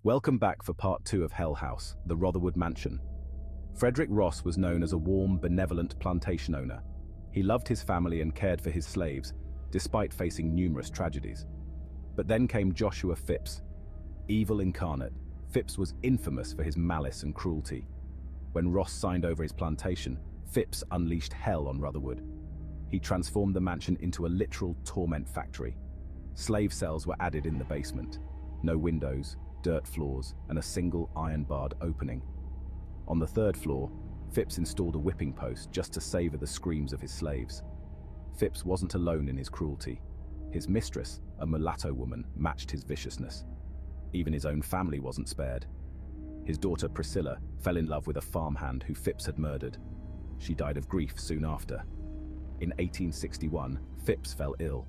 Welcome back for part 2 of Hell House, the Rotherwood mansion. Frederick Ross was known as a warm, benevolent plantation owner. He loved his family and cared for his slaves, despite facing numerous tragedies. But then came Joshua Phipps. Evil incarnate, Phipps was infamous for his malice and cruelty. When Ross signed over his plantation, Phipps unleashed hell on Rotherwood. He transformed the mansion into a literal torment factory. Slave cells were added in the basement. No windows, dirt floors, and a single iron-barred opening. On the 3rd floor, Phipps installed a whipping post just to savor the screams of his slaves. Phipps wasn't alone in his cruelty. His mistress, a mulatto woman, matched his viciousness. Even his own family wasn't spared. His daughter Priscilla fell in love with a farmhand who Phipps had murdered. She died of grief soon after. In 1861, Phipps fell ill.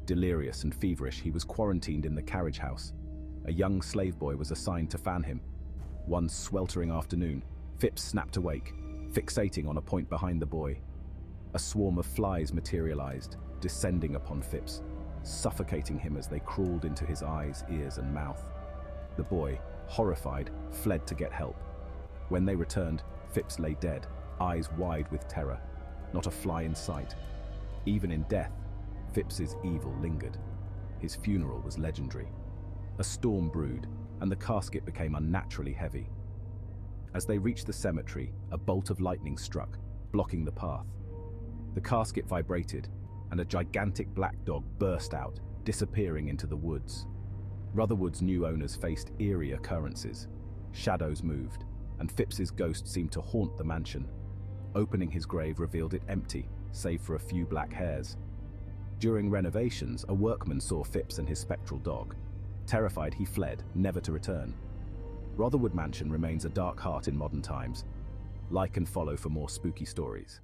Delirious and feverish, he was quarantined in the carriage house. A young slave boy was assigned to fan him. One sweltering afternoon, Phipps snapped awake, fixating on a point behind the boy. A swarm of flies materialized, descending upon Phipps, suffocating him as they crawled into his eyes, ears, and mouth. The boy, horrified, fled to get help. When they returned, Phipps lay dead, eyes wide with terror. Not a fly in sight. Even in death, Phipps's evil lingered. His funeral was legendary. A storm brewed, and the casket became unnaturally heavy. As they reached the cemetery, a bolt of lightning struck, blocking the path. The casket vibrated, and a gigantic black dog burst out, disappearing into the woods. Rotherwood's new owners faced eerie occurrences. Shadows moved, and Phipps's ghost seemed to haunt the mansion. Opening his grave revealed it empty, save for a few black hairs. During renovations, a workman saw Phipps and his spectral dog. Terrified, he fled, never to return. Rotherwood Mansion remains a dark heart in modern times. Like and follow for more spooky stories.